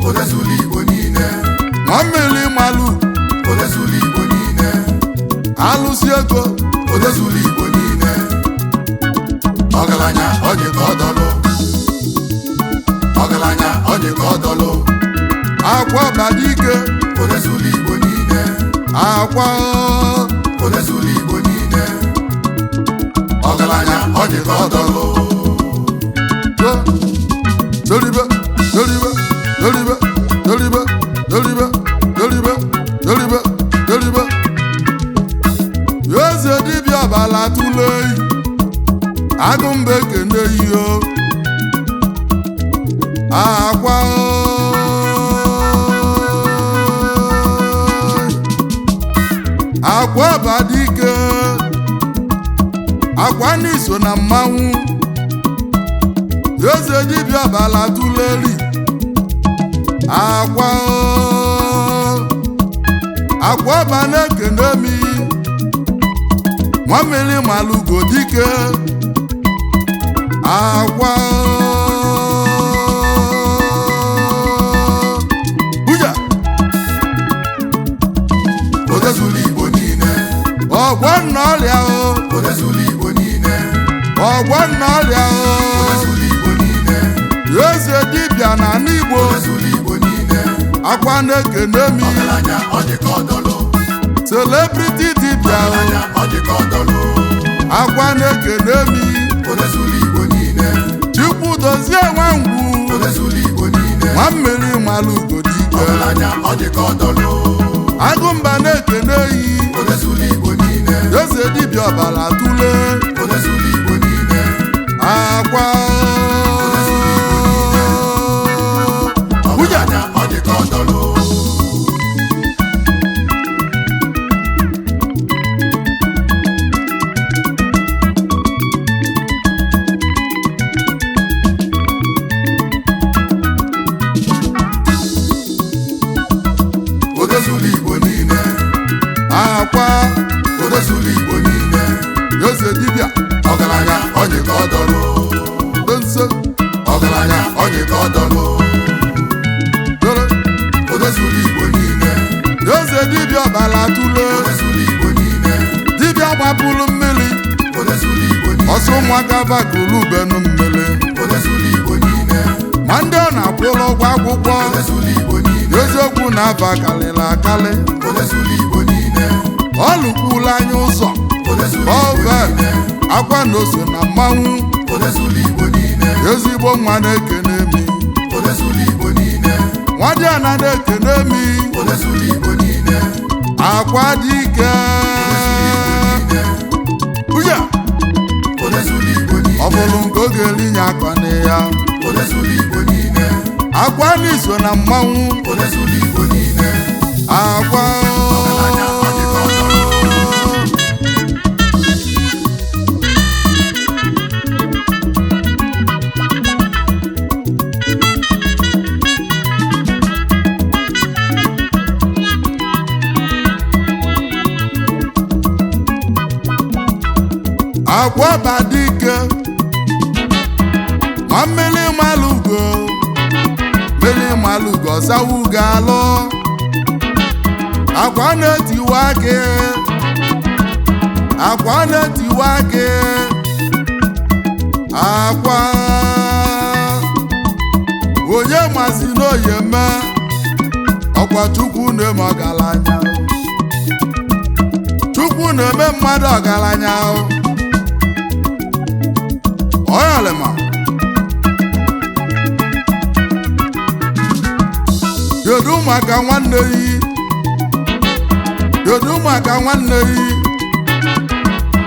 Odezulu Igbo niile nwammiri malụ Odezulu Igbo niile alụsị ego Odezulu Igbo niile ọgaranya ọ dị ka ọdọlụ ọgaranya ọ dị ka ọdọlụ akwa badike Odezulu Igbo niile akwa Odezulu Igbo niile ọgaranya ọ dị ka ọdọlụ dolibe dolibe dolibe dolibe dolibe dolibe dolibe dolibe eze dibịa bala tụle agụmba ekene iyo akwa akwa badike akwa n'iso na mmanwụ eze dibịa bala tụleri akwa akwa ba na-ekene mi nwammiri malụgo dike akwa buja Odezulu Igbo niile ọgwọ nna ọrịa o Odezulu Igbo niile ọgwọ nna ọrịa o Odezulu Igbo niile eze dibịa na n'Igbo Odezulu Igbo niile akwa na-ekene mi ọgaranya ọ dị ka ọdọlụ celebrity dibịa o ọgaranya ọ dị ka ọdọlụ akwa na-ekene mi Odezulu Igbo niile Chukwu dozie nwangwu Odezulu Igbo niile nwammiri malụgo dike ọgaranya ọ dị ka ọdọlụ agụmba na-ekene yi Odezulu Igbo niile eze dibịa ọbara tụle Odezulu Igbo niile akwa ọgaranya ọ dị ka ọdọlụ Odezulu Igbo niile akwa Odezulu Igbo niile eze dibịa ọgaranya ọ dị ka ọdọlụ nso ọgaranya ọ dị ka ọdọlụ dere Odezulu Igbo niile eze dibịa ọbara tụle Odezulu Igbo niile dibịa gbapụrụ mmiri Odezulu Igbo niile ọsọ ụmụaka bakụrụ ubenu mmiri Odezulu Igbo niile ma ndị ọ na-akwụrụ ụgwọ akwụkwọ Odezulu Igbo niile eziokwu na-aba karịrị akarị Odezulu Igbo niile ọ lụkwula anya ụzọ Odezulu Igbo ovel niile akwa na ose na mmanwụ Odezulu Igbo niile ezigbo nwa na-ekene mi Odezulu Igbo niile nwadiana na-ekene mi Odezulu Igbo niile akwa dike uya Odezulu Igbo niile ọ bụrụ nke oge elinye akọni ya Odezulu Igbo niile akwa n'iso na mmanwụ Odezulu Igbo niile akwa ọgaranya ọ dị ka ọdọlụ akwa badike ma mmiri malụgo mmiri malụgo zawugo alụ akwa na-etiwa gị akwa na-etiwa gị akwa onye mazi n'oye me ọkwa Chukwu na-eme ọgaranya Chukwu na-eme mmadụ ọgaranya oyalema kedu maka nwanne yi kedu maka nwanne yi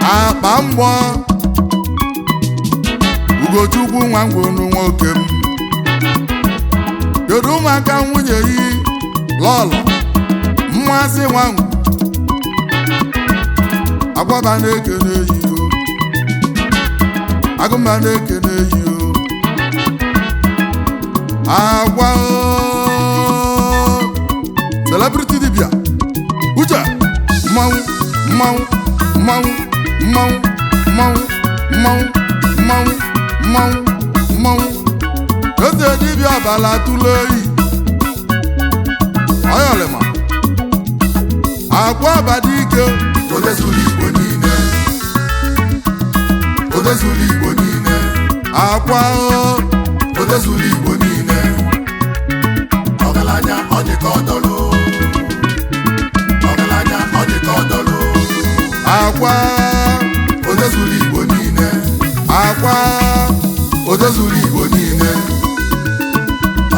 akpa mgbọ Ugochukwu nwangwonu nwoke m kedu maka nwunye yi lọlọ mmasị nwangwu agbaba na-ekene yi agụmba na-ekene yi agwa celebrity dibịa uche mmanwụ mmanwụ mmanwụ mmanwụ mmanwụ mmanwụ mmanwụ mmanwụ mmanwụ eze dibịa ọbala tụle oyi ọyọlịma agwa abadike odezuru Igbo niile odezuru Igbo niile akwa odezuru Igbo niile ọgaranya ọ dị ka ọdọlụ ọgaranya ọ dị ka ọdọlụ akwa odezuru Igbo niile akwa odezuru Igbo niile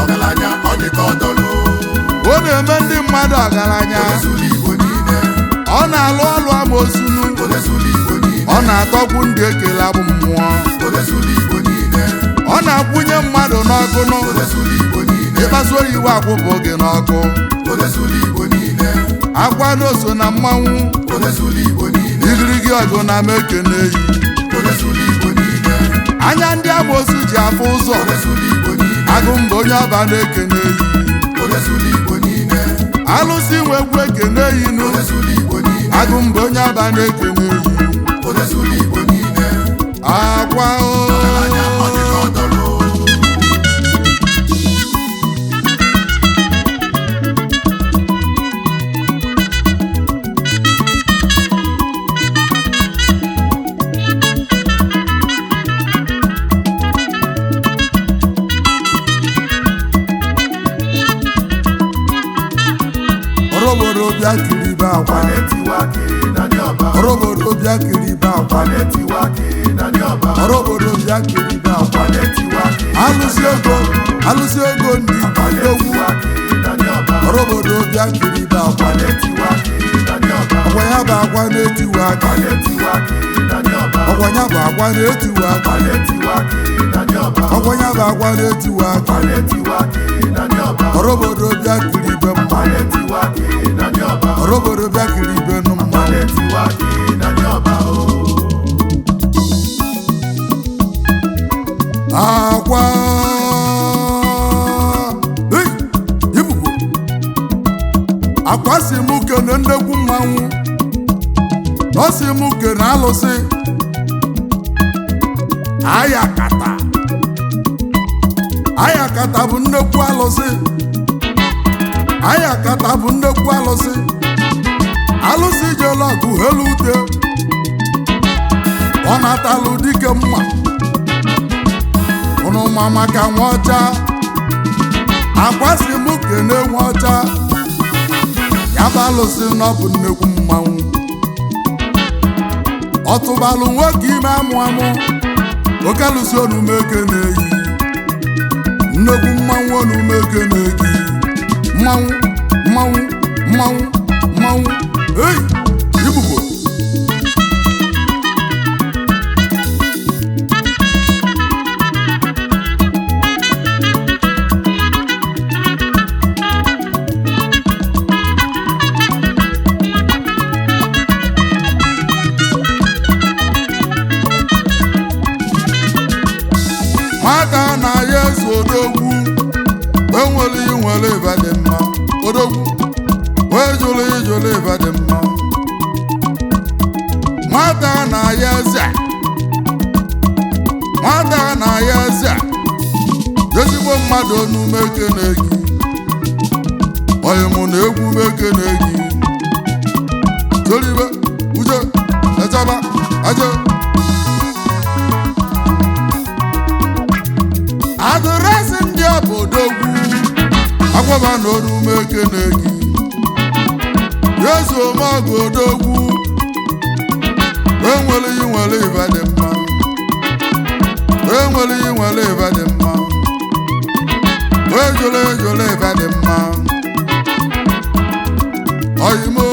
ọgaranya ọ dị ka ọdọlụ ọ na-eme ndị mmadụ ọgaranya odezuru Igbo niile ọ na-alụ ọlụ amosunu odezuru Igbo niile ọ na-atọkwu ndị ekele abụ mmụọ odezuru Igbo niile ọ na-akwụnye mmadụ n'ọkụ odezuru Igbo niile ịkpasu oyiwe akwụpụ gị n'ọkụ odezuru Igbo niile akwa n'oso na mmanwụ odezuru Igbo niile igirigi ọgụ na mekene yi odezuru Igbo niile anya ndị amosu ji afụ ụzọ odezuru Igbo niile agụ mba onye ọba na-ekene yi odezuru Igbo niile alụsị nwe egwu ekene yi nụ odezuru Igbo niile agụ mba onye ọba na-ekene yi odezuru Igbo niile akwa ọgaranya ọ dị ka ọdọlụ orobodo bịa kiri ibe akwa orobodo bịa kiri ibe akwa orobodo bịa kiri ibe akwa alụsị ego ndị egwu orobodo bịa kiri ibe akwa ọkwa ya bụ akwa na-etiwe aka ọkwa ya bụ akwa na-etiwe aka ọkwa ya bụ akwa na-etiwe aka orobodo bịa kiri ibe mma orobodo bịa kiri ibe nụ mma akwa ibubo akwa si mụ kene nnekwu mmanwụ ọ si mụ kene alụsị ayakata bụ nnekwu alụsị ayakata bụ nnekwu alụsị alụsị jela ọgụ helu ute ọ natalụ dike mma ụnụ ma maka nwa ọcha akwasị mụ kene nwa ọcha ya bụ alụsị na ọ bụ nnekwu mmanwụ ọtụbalụ nwoke ime amụ amụ oke alụsị onumeke na-eyi nnekwu mmanwụ onumeke na-egi mmanwụ mmanwụ mmanwụ mmanwụ ei ibubo nwata na ya eso odogwu enwere inwere ịba dị mma odogwu wee jụrụ ijụrụ ịba dị mma nwata na ya eze nwata na ya eze ezigbo mmadụ onume ekene gị onye mụ na egwu mekene gị toribe uje echaba aje adịrịsị ndị obodogwu akwaba na onume ekene gị yezu omegụ odogwu enwere inwere ịba dị mma enwere inwere ịba dị mma ejole ejole ịba dị mma oyimo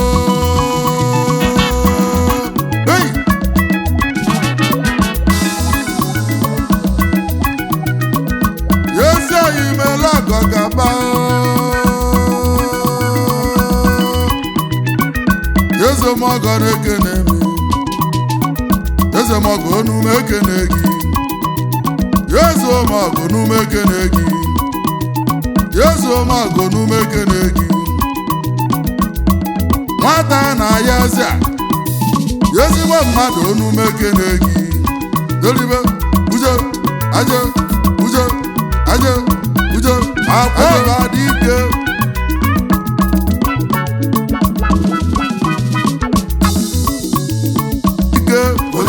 hey yezi oyimele ọgọ gaba yezo mọgọ na-ekene mi yezo mọgọ onume ekene gị yezo mọgọ onume ekene gị yezo mọgọ onume ekene gị nwata na ya eze ezigbo mmadụ onume ekene gị doribe uje aje uje aje uje akwa dị ike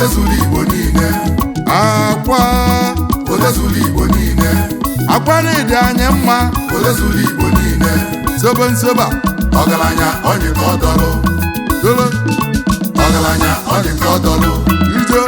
zuru Igbo niile. Akwa Obodo zuru Igbo niile. akwa n'ịdị anyị mma Obodo zuru Igbo niile. sobe nsoba Ọgaranya ọ dị ka ọ dọlụ. dolo Ọgaranya ọ dị ka ọ dọlụ. ije